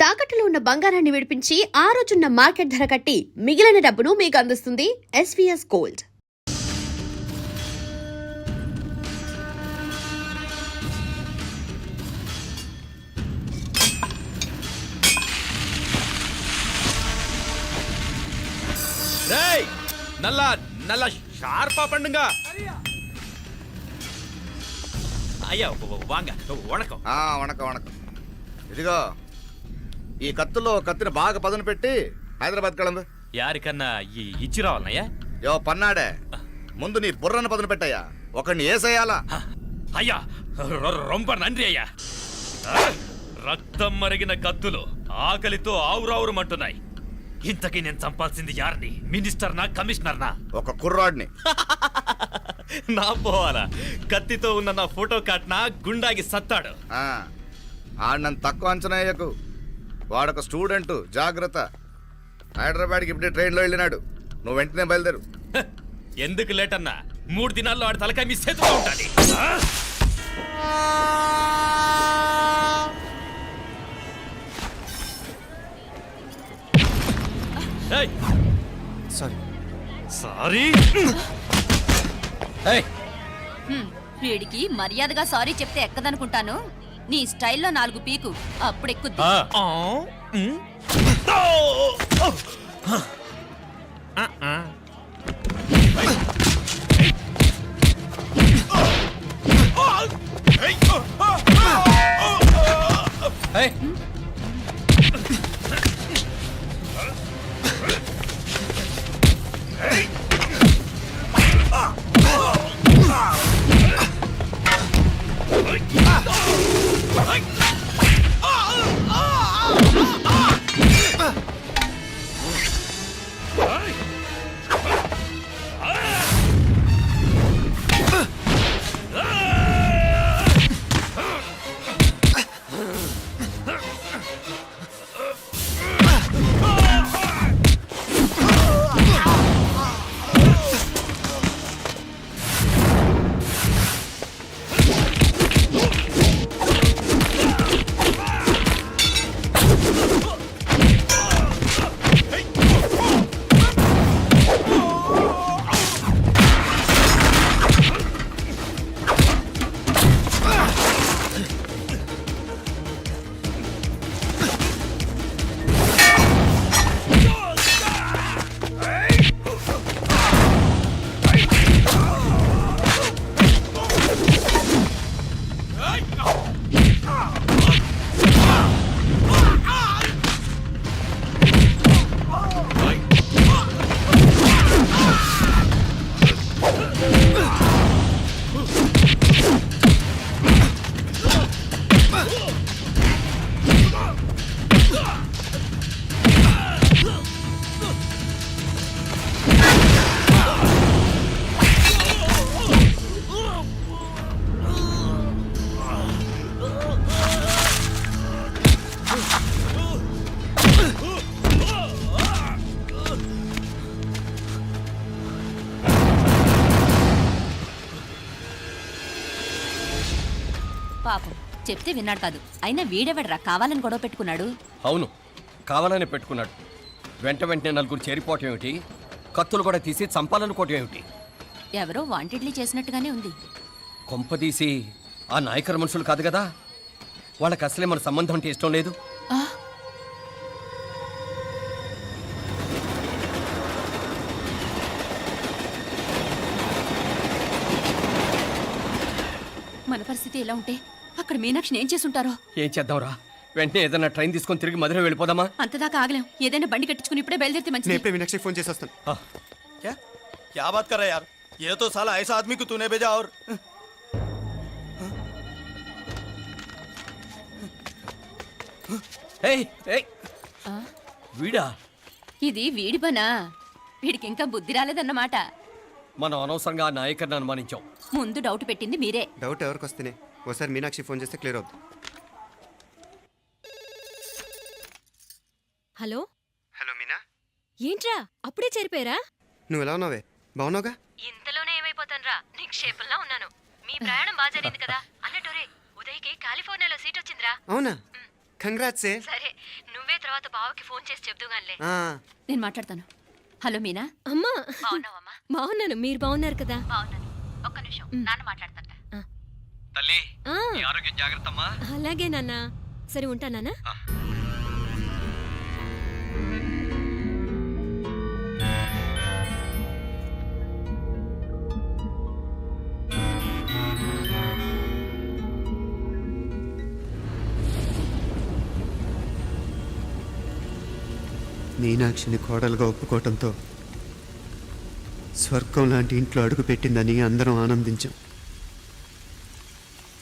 తాకట్టులో ఉన్న బంగారాన్ని విడిపించి ఆ రోజున్న మార్కెట్ ధర కట్టి మిగిలిన డబ్బును మీకు అందిస్తుంది ఎస్వీఎస్ గోల్డ్. నల్ల షార్పా పండుగ అయ్యా వాంగ వణకం వణకం వణకం. ఇదిగో ఈ కత్తులో కత్తిని బాగా పదును పెట్టి హైదరాబాద్ కళందు యారికన్నా ఇచ్చి రావాలన్నయ్యా. యో పన్నాడే, ముందు నీ బుర్రను పదును పెట్టయ్యా, ఒకడిని ఏసేయాలా. అయ్యా రొంప నంది అయ్యా. రక్తం మరిగిన కత్తులు ఆకలితో ఆవురావురమంటున్నాయి. ఇంతకీ నేను చంపాల్సింది యారిని? మినిస్టర్నా కమిషనర్నా? ఒక కుర్రాడిని. నా పోవాలా? కత్తితో ఉన్న నా ఫోటో కాట్నా గుండాగి సత్తాడు. ఆడినంత తక్కువ అంచనా వేయకు, వాడొక స్టూడెంట్, జాగ్రత్త. హైదరాబాద్కి ఇప్పుడే ట్రైన్లో వెళ్ళినాడు, నువ్వు వెంటనే బయలుదేరు. ఎందుకు లేట్ అన్నా? 3 దినాల్లో ఆడి తలకాయ మీ చేతిలో ఉండాలి. సారీ. వీడికి మర్యాదగా సారీ చెప్తే ఎక్కదనుకుంటాను. నీ స్టైల్లో 4 పీకు, అప్పుడెక్కుద్ది. పాపం చెప్తే విన్నాడు కాదు. అయినా వీడెవడరా కావాలని గొడవ పెట్టుకున్నాడు? అవును, కావాలనే పెట్టుకున్నాడు. వెంటనే నలుగురు చేరిపోవటం ఏమిటి, కత్తులు కూడా తీసి చంపాలనుకోవటం ఏమిటి? ఎవరో వాంటెడ్లీ చేసినట్టుగానే ఉంది. కొంపదీసి ఆ నాయకర్ మనుషులు కాదు కదా? వాళ్ళకి అసలే మన సంబంధం అంటే ఇష్టం లేదు. మన పరిస్థితి ఎలా ఉంటే అక్కడ మీనాక్షిని ఏం చేసుంటారో? ఏం చేద్దాంరా, వెంటనే ఏదైనా ట్రైన్ తీసుకొని తిరిగి మధుర వెళ్ళిపోదామా? అంతదాకా ఆగలేం. ఏదైనా బండి కట్టించుకుని ఇప్పుడే బయలుదేరితే మంచిది. मैं मीनाक्षी फोन చేసి వస్తాను. क्या बात कर रहा है यार? ये तो साला ऐसा आदमी को तूने भेजा और వీడా? ఇది వీడి పనా? వీడికి ఇంకా బుద్ధి రాలేదన్నమాట. మనం అనవసరంగా ఆ నాయకర్ని అనుమానించాం. ముందు డౌట్ పెట్టింది మీరే. డౌట్ ఎవరికి వస్తేనే ఒకసారి మీనాక్షి ఫోన్ చేస్తే క్లియర్ అవుతుంది. హలో హలో మీనా, ఏంట్రా అప్పుడే చేరిపోయారా? నువ్వు ఎలా ఉన్నావే? బాగున్నావుగా? ఇంతలోనే ఏమైపోతానరా, నిక్షేపంలా ఉన్నాను. మీ ప్రయాణం బాగా జరిగింది కదా? అన్నట్టు ఉదయ్కి కాలిఫోర్నియాలో సీట్ వచ్చిందిరా. అవునా? కంగ్రాట్స్. సరే, నువ్వు తర్వాత బావకి ఫోన్ చేసి చెప్దుగానిలే. ఆ, నేను మాట్లాడతాను. హలో మీనా. అమ్మా బాగున్నావమ్మా? బాగున్నాను, మీరు బాగున్నారు కదా? బాగున్నాను. ఒక్క నిమిషం, నాన్న మాట్లాడతాట. తల్లి ఆ, ఆరోగ్యం జాగ్రత్తమ్మా. అలాగే నాన్న. సరే ఉంటానా? మీనాక్షిని కోడలుగా ఒప్పుకోవటంతో స్వర్గం లాంటి ఇంట్లో అడుగుపెట్టిందని అందరం ఆనందించాం.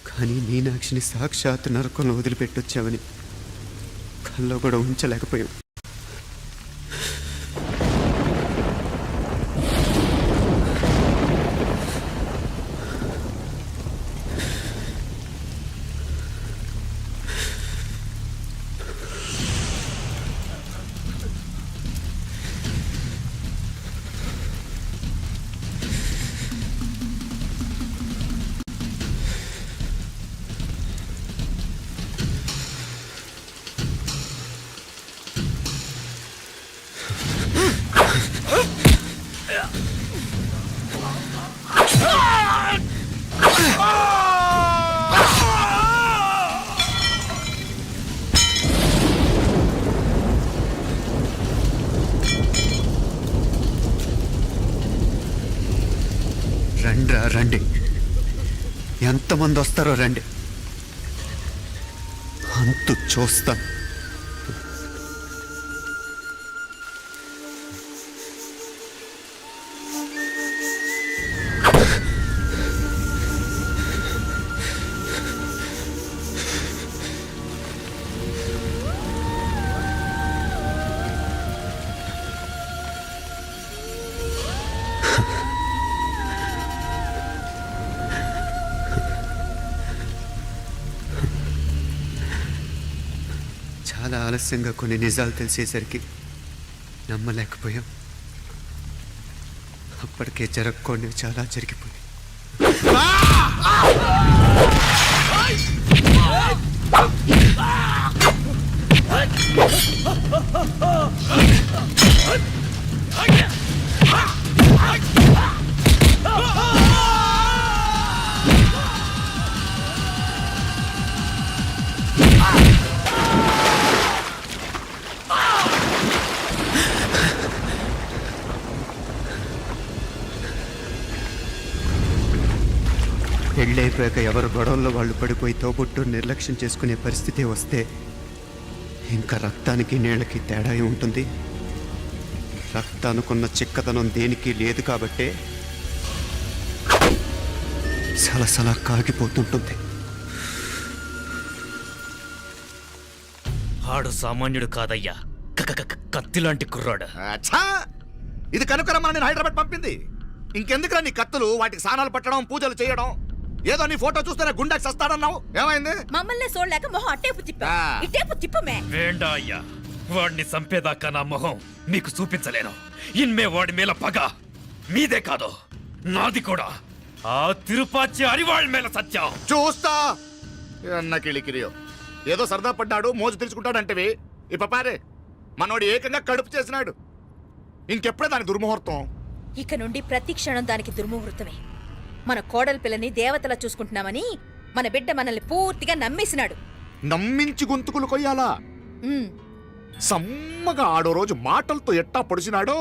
కానీ మీనాక్షిని సాక్షాత్ నరకంలో వదిలిపెట్టొచ్చామని కల్లో కూడా ఉంచలేకపోయాం. రండ్రా రండి, ఎంతమంది వస్తారో రండి, అంతు చూస్తాను. చాలా ఆలస్యంగా కొన్ని నిజాలు తెలిసేసరికి నమ్మలేకపోయాం. అప్పటికే జరగకూడనివి చాలా జరిగిపోయాయి. పెళ్ళైపోయాక ఎవరు గొడవల్లో వాళ్ళు పడిపోయి తోబుట్టు నిర్లక్ష్యం చేసుకునే పరిస్థితి వస్తే ఇంకా రక్తానికి నీళ్ళకి తేడా ఉంటుంది. రక్తానుకున్న చిక్కదనం దేనికి లేదు కాబట్టే సలసలా కాగిపోతుంటుంది. ఆడు సామాన్యుడు కాదయ్యా, కత్తిలాంటి కుర్రాడు. అచ్చా, ఇది కనుకరమ్మని నేను హైదరాబాద్ పంపింది. ఇంకెందుకురా నీ కత్తులు, వాటికి స్నానాలు పట్టడం, పూజలు చేయడం. ఏదో నీ ఫోటో చూస్తేనే గుండెకి సస్తాడన్నావు, ఏమైంది? మమ్మల్ని చూడలేక మొహం అట్టేపు తిప్పా. ఆ. ఇట్టేపు తిప్పమే. వేండా అయ్యా, వాడిని చంపేదాకా నా మొహం మీకు చూపించలేను. ఇన్మే వాడి మేల పగ మీదే కాదు, నాది కూడా. ఆ తిరుపాచి అరివాళ్ళ మేల సత్యం. చూస్తా అన్న కిళికిరియో. ఏదో సరదా పడ్డాడు, మోజు తెలుసుకుంటాడంటవి. ఈ పపారే మనోడు ఏకంగా కడుపు చేసినాడు. ఇంకెప్పుడే దాని దుర్ముహూర్తం. ఇక నుండి ప్రతి క్షణం దానికి దుర్ముహూర్తమే. మన కోడలి పిల్లని దేవతలా చూసుకుంటున్నామని మన బిడ్డ మనల్ని పూర్తిగా నమ్మేసినాడు. నమ్మించి గొంతుకులు కొయ్యాలా? సమ్మగా ఆడో రోజు మాటలతో ఎట్టా పొడిచినాడో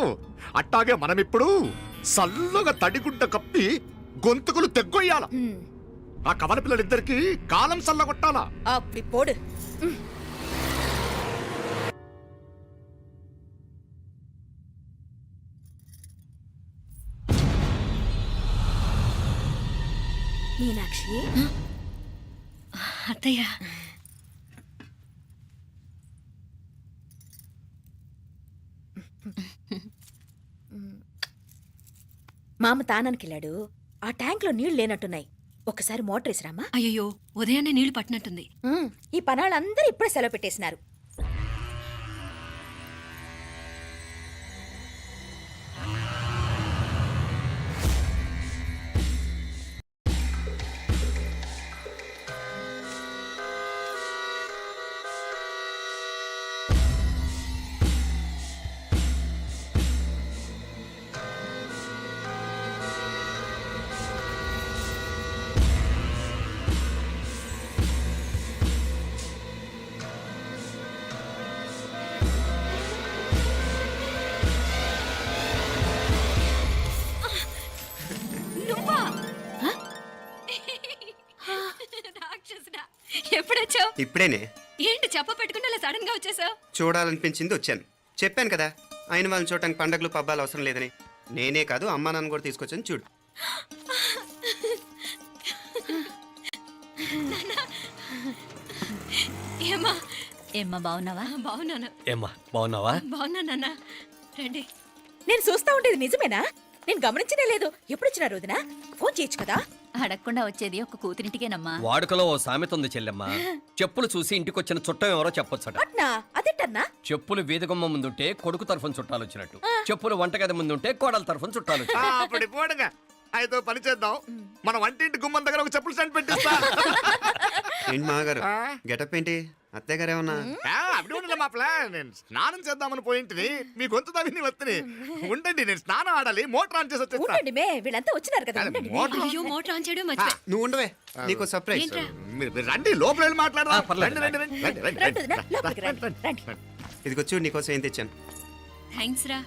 అట్టాగే మనమిప్పుడు సల్లుగా తడిగుడ్డ కప్పి గొంతుకులు తెగ్గొయ్యాల. ఆ కవల పిల్లలిద్దరికి కాలం సల్లగొట్టాలా. అప్పుడు పోడు. మీనాక్షి, అత్తయ్య, మామ తానానికి వెళ్ళాడు. ఆ ట్యాంక్ లో నీళ్లు లేనట్టున్నాయి. ఒకసారి మోటార్ వేసిరామా. అయ్యో ఉదయాన్నే నీళ్లు పట్టినట్టుంది. ఈ పనాళ్ళందరూ ఇప్పుడే సెలవు పెట్టేసినారు. ఇప్పుడేనే ఏంటి చెప్ప పెట్టుకుంటే అలా సడన్ గా వచ్చేసావు? చూడాలనిపించింది వచ్చాను. చెప్పాను కదా ఆయన వాళ్ళని చూడటానికి పండగలు పబ్బాలు అవసరం లేదని. నేనే కాదు అమ్మా నాన్న కూడా తీసుకొచ్చాను చూడు. ఏమా ఏమ్మా బాగున్నావా? బాగున్నాను. ఏమ్మా బాగున్నావా? బాగున్నా నాన్న. రండి. నేను చూస్తా ఉండేది నిజమేనా? నేను గమనించనే లేదు. ఎప్పుడొచ్చినా రోజున ఫోన్ చేయొచ్చు కదా. అడగకుండా వచ్చేది ఒక కూతురింటికేనమ్మా. వాడుకలో ఓ సామెత ఉంది చెల్లెమ్మ. చెప్పులు చూసి ఇంటికొచ్చిన చుట్టం ఎవరో చెప్పొచ్చట. అట్నా? అదేటన్నా? చెప్పులు వీధగుమ్మ ముందుంటే కొడుకు తరఫున చుట్టాలు వచ్చినట్టు, చెప్పులు వంటగది ముందుంటే కోడల తరఫున చుట్టాలు వచ్చినట్టు. అప్పుడు పోడుగా అయితే పని చేద్దాం. మన వంటింటి గుమ్మం దగ్గర ఒక చెప్పులు స్టాండ్ పెట్టిస్తా. ఏంటి మామగారు గెటప్ ఏంటి? అత్తయ్య గారు ఏమన్నా? అప్పుడు ఉండలే మా ప్లాన్. నేను స్నానం చేద్దామని పోయింటిని, మీ గొంతు తవ్వి వస్తుంది. ఉండండి, నేను స్నానం ఆడాలి. మోటార్ ఆన్ చేసి వచ్చేస్తా. ఉండండి మే, వీళ్ళంతా వచ్చినారు కదా. ఉండండి మే. మోటార్ అయ్యో మోటార్ ఆన్ చేయడం మర్చిపోయా. నువ్వు ఉండవే, నీకు సర్ప్రైజ్. ఏంట్రా? మీరు రండి, లోపల వెళ్ళి మాట్లాడదాం. పర్లేదు. రండి, రండి, రండి, రండి, రండి వదినా, రండి, లోపలికి రండి, రండి. ఇదిగో చూడు నీకోసం ఏం తెచ్చాను. థ్యాంక్స్ రా.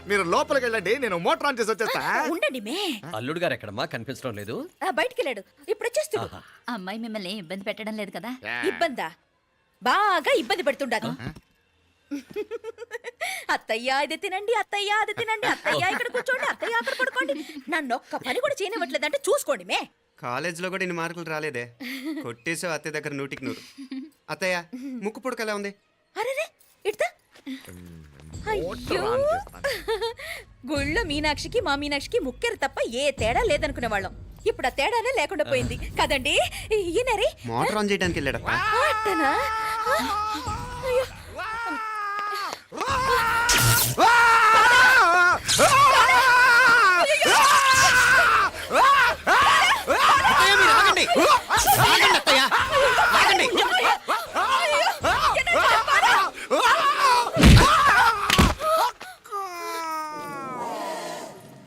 మీరు లోపలికి వెళ్ళండి, నేను మోటార్ ఆన్ చేసి వచ్చేస్తా. ఉండండి మే. అల్లుడు గారు ఎక్కడమ్మా కనిపించడం లేదు? బయటికి వెళ్ళాడు, ఇప్పుడు వచ్చేస్తాడు. ఆహా. అమ్మాయి మిమ్మల్ని ఏం ఇబ్బంది పెట్టడం లేదు కదా? ఇబ్బందా? బాగా ఇబ్బంది పెడుతుండదు. అత్తయ్య ఇది తినండి, అత్తయ్య అది తినండి, అత్తయ్య ఇక్కడ కూర్చోండి, అత్తయ్య అక్కడ పడుకోండి. నన్ను ఒక్క పని కూడా చేయనివ్వట్లేదంటే చూసుకోండి మే. కాలేజీలో కూడా ఇన్ని మార్కులు రాలేదే. కొట్టేసావు అత్తయ్య దగ్గర 100కి 100. అత్తయ్య ముక్కు పుడక ఎలా ఉంది? అరే ఇడతా. అయ్యో, గుళ్ళో మీనాక్షికి మా మీనాక్షికి ముక్కెరు తప్ప ఏ తేడా లేదనుకునే వాళ్ళం. ఇప్పుడు ఆ తేడానే లేకుండా పోయింది కదండి. ఈయనరే మోటార్ ఆన్ చేయడానికి వెళ్ళాడప్ప. అట్టనా? అయ్యో.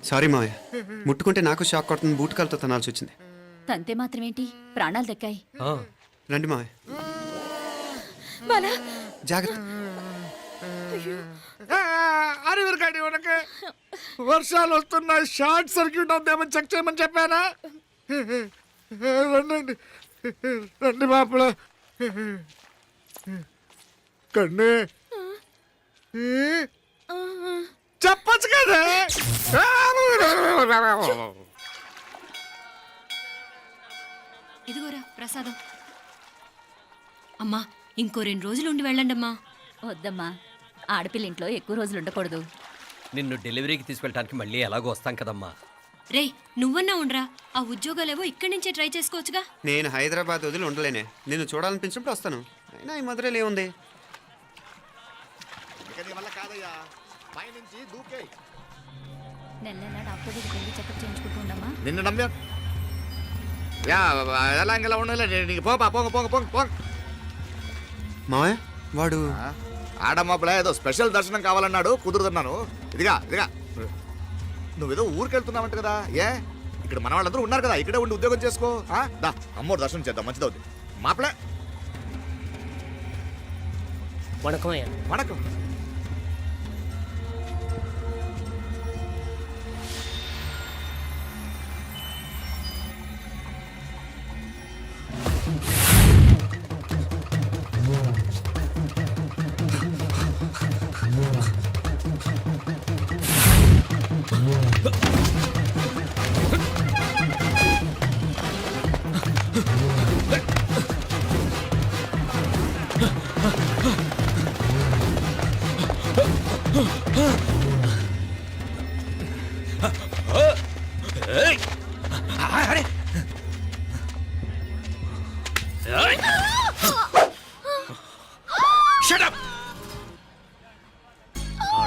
సారీ మావయ్య, ముట్టుకుంటే నాకు షాక్ కొడుతుంది. బూట్ కాలుతో తనాల్సి వచ్చింది. తంతే మాత్రమేంటి, ప్రాణాలు దక్కాయి. ఆ, రండి మావయ్య, బాలా, జాగ్రత్త. అరవిరకండి ఉనకే వర్షాలు వస్తున్నాయి, షార్ట్ సర్క్యూట్ అవుతామని చెక్ చేయమని చెప్పానా? రండి రండి మాపల కన్నే చెప్పచ్చు కదా. ఇదిగోరా ప్రసాదం. అమ్మా ఇంకో 2 రోజులు ఉండి వెళ్ళండమ్మా. వద్దమ్మా, ఆడపిల్ల ఇంట్లో ఎక్కువ రోజులు ఉండకూడదు. నిన్ను డెలివరీకి తీసుకెళ్ళడానికి మళ్ళీ ఎలాగో వస్తాం కదమ్మా. రేయ్ నువ్వన్నా ఉండరా, ఆ ఉద్యోగాలేవో ఇక్కడి నుంచే ట్రై చేసుకోవచ్చుగా. నేను హైదరాబాద్ వదిలి ఉండలేనే. నిన్ను చూడాలనిపించినప్పుడు వస్తాను. అయినా ఈ మధురలో ఏముంది? వల్ల కాదయ్యా, పైనుంచి దూకే. నెల నెల డాక్టర్ దగ్గరికి వెళ్ళి చెకప్ చేయించుకుంటూ ఉండమ్మా. నిన్ను నమ్మా ఎలా ఇంకెలా ఉండలే. నీకు పోపా, పోంగ పోంగ పోంగ పోంగ. మావయ్య వాడు ఆడమ్మప్పుడే ఏదో స్పెషల్ దర్శనం కావాలన్నాడు, కుదురుతున్నాను. ఇదిగా ఇదిగా నువ్వేదో ఊరికెళ్తున్నావంట కదా. ఏ ఇక్కడ మన వాళ్ళందరూ ఉన్నారు కదా, ఇక్కడే ఉండి ఉద్యోగం చేసుకో. దా అమ్మోడు దర్శనం చేద్దాం, మంచిదవుతుంది. మాపలే వణకం.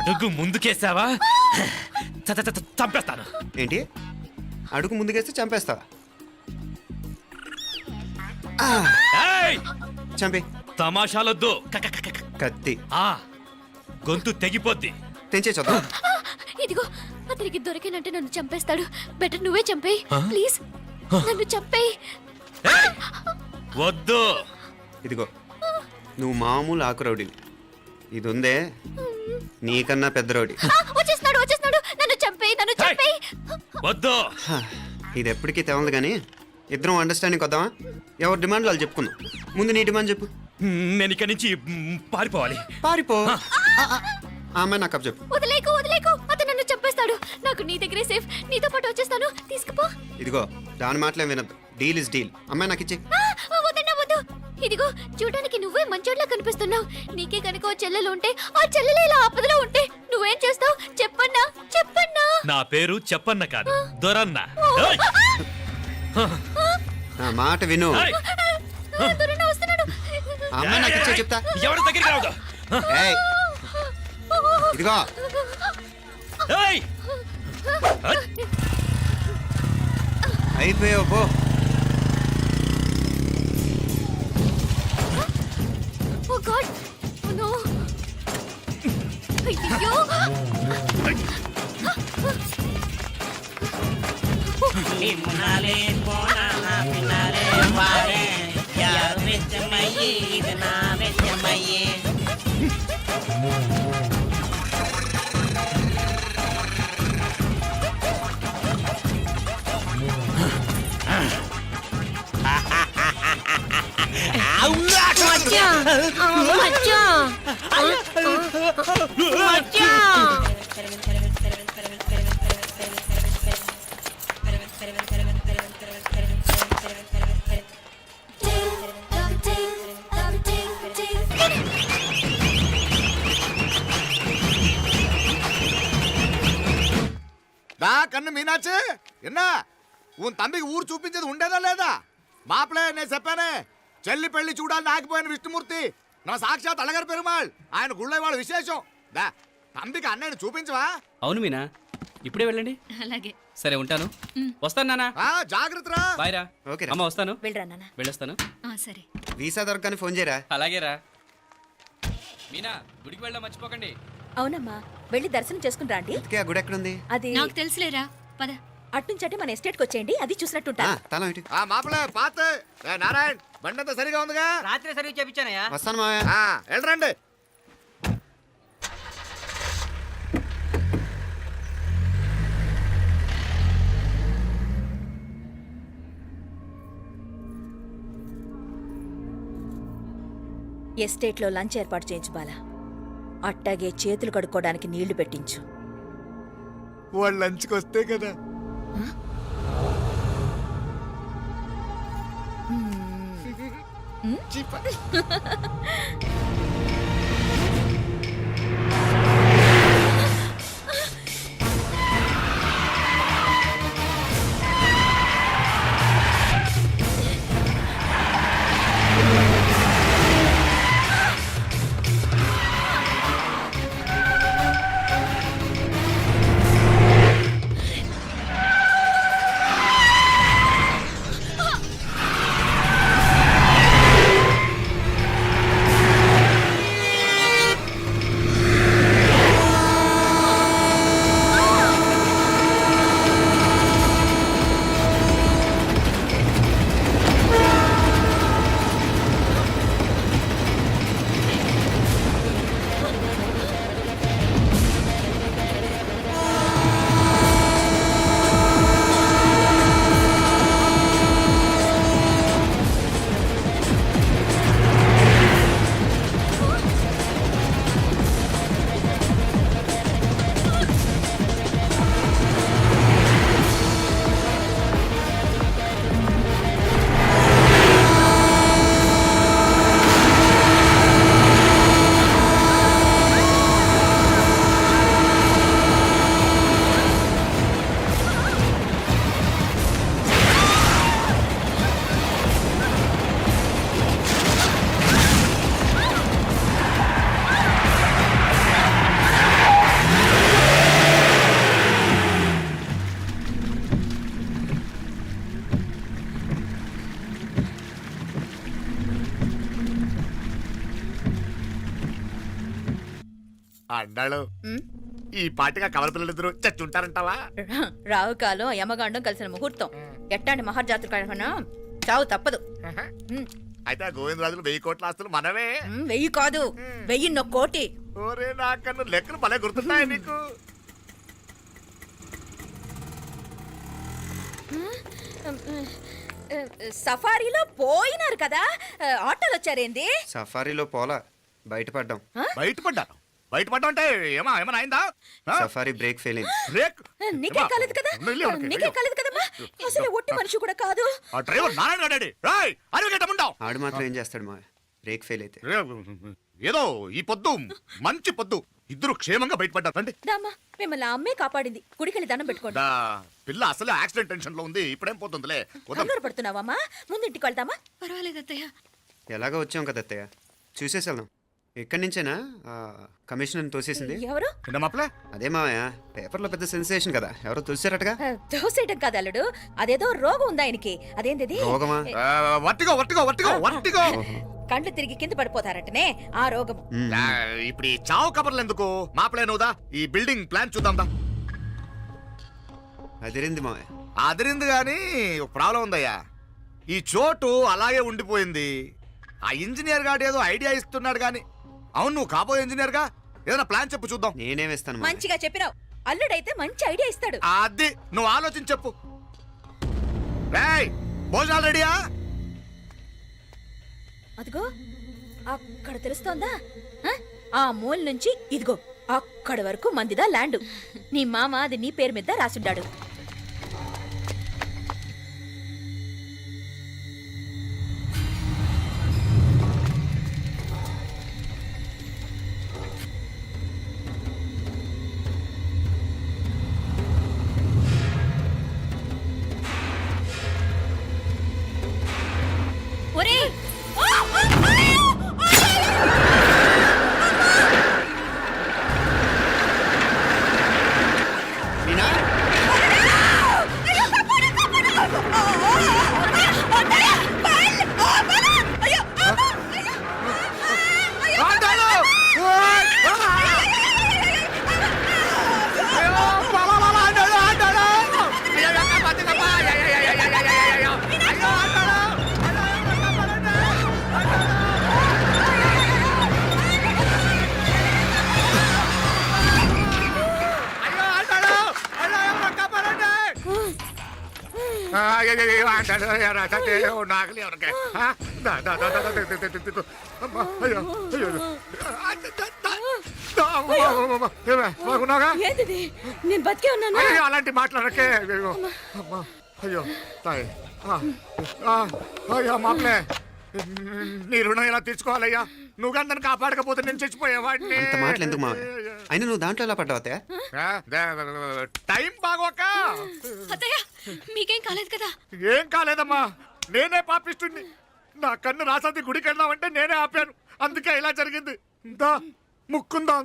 అడుగు ముందుకేసావా చంపేస్తాను. ఏంటి? అడుగు ముందుకేస్తే చంపేస్తావా? ఏయ్! చంపే. తమాషాలొద్దు. కత్తి ఆ గొంతు తెగిపోద్ది. తెంచే చూద్దాం. ఇదిగో అతనికి దొరికినంటే నన్ను చంపేస్తాడు. బెటర్ నువ్వే చంపేయి ప్లీజ్. నన్ను చంపేయి. ఏయ్! వద్దు. ఇదిగో నువ్వు మామూలు ఆకు రౌడీని. ఇది ఉందే నీకన్నా పెద్ద రౌడీ. వచ్చేస్తున్నాడు. నన్ను చంపేయి. వద్దు. ఇది ఎప్పటికీ తెవలదు కానీ ఇద్దరం అండర్స్టాండింగ్ వద్దామా? ఎవరి డిమాండ్ వాళ్ళు చెప్పుకుందాం. ముందు నీ డిమాండ్ చెప్పు. నేను ఇక్కడి నుంచి పారిపోవాలి. పారిపో. ఆ అమ్మాయి నాకు అప్ చెప్పు. వదిలేకు వదిలేకు, అతను నన్ను చంపేస్తాడు. నాకు నీ దగ్గరే సేఫ్, నీతో పాటు వచ్చేస్తాను. తీసుకుపో. ఇదిగో దాని మాటలేం వినద్దు. Deal is deal. అమ్మాయి నాకు ఇచ్చే. వద్దన్నా వద్దు. ఇదిగో చూడడానికి నువ్వే మంచోట్లా కనిపిస్తున్నావు. నీకే కనుక ఓ చెల్లెలు ఉంటే, ఆ చెల్లెలు ఇలా ఆపదలో ఉంటే నువ్వేం చేస్తావు? చెప్పన్నా చెప్పన్నా. నా పేరు చెప్పన్న కాదు, దొరన్న. ఏయ్! నా మాట విను. ఏయ్! దొరన్న వస్తున్నాడు. ఆ అమ్మాయి నాకు ఇచ్చే చెప్తా. ఎవరి దగ్గరికి రావద్దు. ఏయ్, ఇదిగో ఏయ్! అయిపోయావు పో. ఓ గాడ్, ఓ నో. అయ్యో. దా కన్ను మీనాచి ఎన్నా ఉన్ తమ్మికి ఊరు చూపించేది ఉండేదా లేదా? మాపలే నేను చెప్పానే, చెల్లి పెళ్లి చూడాలని ఆగిపోయిన విష్ణుమూర్తి నా సాక్షాత్ అలగారి పెరుమాళ్. ఆయన గుళ్ళ వాళ్ళ విశేషం. దా తమ్మికి అన్నయ్యని చూపించవా? అవును మీనా, ఇప్పుడే వెళ్ళండి. అలాగే. సరే ఉంటాను. వస్తాను నాన్న. జాగ్రత్తరా. బాయ్ రా. ఓకే అమ్మ వస్తాను. వెళ్ళరా నాన్న. వెళ్ళొస్తాను. సరే. వీసా దొరకని ఫోన్ చేయరా. అలాగే రా. మీనా, గుడికి వెళ్ళడం మర్చిపోకండి. అవునమ్మా, వెళ్ళి దర్శనం చేసుకుని రాండి. ఇంతకీ ఆ గుడి ఎక్కడుంది? అది నాకు తెలుసులేరా, పద. అట్నుంచంటే మన ఎస్టేట్కి వచ్చేయండి, అది చూసినట్టుంటా. తల ఇటు. మాపలే పాత నారాయణ్ బండంతా సరిగా ఉందిగా? రాత్రి సర్వీస్ చేయించానయ్యా. వస్తాను మావయ్య. వెళ్ళరండి. ఎస్టేట్లో లంచ్ ఏర్పాటు చేయించు బాలా. అట్టాగే చేతులు కడుక్కోవడానికి నీళ్లు పెట్టించు. వాళ్ళు లంచ్కి వస్తే కదా. అన్నాడు ఈ పాటిగా కవల పిల్లలిద్దరూ చచ్చుంటారంటావా? రావు కాలం యమగాండం కలిసిన ముహూర్తం. ఎట్టాంటి మహర్జాతృ చావు తప్పదు. అయితే ఆ గోవిందరాజులు 1000 కోట్ల ఆస్తులు మనమే. 1000 కాదు, 1001 కోటి. ఓరే నాకన్ను లెక్కలు భలే గుర్తున్నాయి నీకు. సఫారీలో పోయినారు కదా, ఆటోలు వచ్చారేంది? సఫారీలో పోలా బయటపడ్డాం. బయటపడ్డా అంటే ఏమైనా అయిందా? సఫారీ బ్రేక్ ఫెయిల్ అయింది. బ్రేక్ నీకే కాలేదు కదా? నీకే కాలేదు కదమ్మా? అసలు ఒట్టి మనిషి కూడా కాదు. ఆ డ్రైవర్ నారాయణ గాడి రాయ్ అరగటముండావు. ఆడు మాత్రం ఏం చేస్తాడు మా బ్రేక్ ఫెయిల్ అయితే. ఏదో ఈ పొద్దు మంచి పొద్దు ఇద్దరు క్షేమంగా బయటపడ్డారు. రండి. దామా మిమ్మల్ని ఆ అమ్మే కాపాడింది. గుడికెళ్ళి దండం పెట్టుకోండి. దా, పిల్ల అసలే యాక్సిడెంట్ టెన్షన్ లో ఉంది. ఇప్పుడేం పోతుందిలే. కంగారు పడుతున్నావమ్మా? ముందు ఇంటికి వెళ్తామా? పర్వాలేదు అత్తయ్య. ఎలాగో వచ్చాం కదా అత్తయ్య, చూసేసి వెళ్దాం. ఎక్కడి నుంచేనా కమిషనర్ తోసేసింది? ఎవరు? మాప్లే అదే మావయ్య, పేపర్లో పెద్ద సెన్సేషన్ కదా, ఎవరో తోసారటగా. దోసేయటం కాదు అల్లుడు, అదేదో రోగం ఉందా ఆయనకి. అదేంటిది? రోగమా? వర్టిగో కండ్లు తిరిగి కింద పడిపోతారటనే ఆ రోగం. ఇప్పుడు ఈ చావు కబర్లు ఎందుకు? మాప్లే నువ్వుదా, ఈ బిల్డింగ్ ప్లాన్ చూద్దాందా. అదిరింది మావయ్య. అదిరింది గాని ఒక ప్రాబ్లం ఉందయ్యా. ఈ చోటు అలాగే ఉండిపోయింది. ఆ ఇంజనీర్ గాడు ఏదో ఐడియా ఇస్తున్నాడు గాని. అవును, నువ్వు కాబోయే ఇంజనీర్ గా ఏదైనా ప్లాన్ చెప్పు చూద్దాం. నేనే వేస్తాను. మంచిగా చెప్పినావు. అల్లుడైతే మంచి ఐడియా ఇస్తాడు. అది నువ్వు ఆలోచించి చెప్పు. రేయ్, భోజనాలు రెడీయా? అదిగో అక్కడ తెలుస్తోందా? ఆ మూల నుంచి ఇదిగో అక్కడ వరకు మందిదా ల్యాండ్. నీ మామ అది నీ పేరు మీద రాసుండాడు. ఒరేయ్! మీనా, ఏంటిది? నేను బతికే ఉన్నాను. అలాంటి మాట్లాడకే. అయ్యో తాయ్, అయ్యో మాప్లే, నీ రుణం ఎలా తీర్చుకోవాలయ్యా? నువ్వు కానీ నన్ను కాపాడకపోతే నేను చచ్చిపోయేవాడిని. అంత మాటలు ఎందుకు మావయ్య? అయినా నువ్వు దాంట్లో ఎలా పడ్డావు అత్తయ్య? టైం బాగోక. అత్తయ్య మీకేం కాలేదు కదా? ఏం కాలేదమ్మా, నేనే పాపిస్తుంది. నా కన్ను రాసాది గుడికి వెళ్దామంటే నేనే ఆపాను. అందుకే ఇలా జరిగింది. దా ముక్కుందా.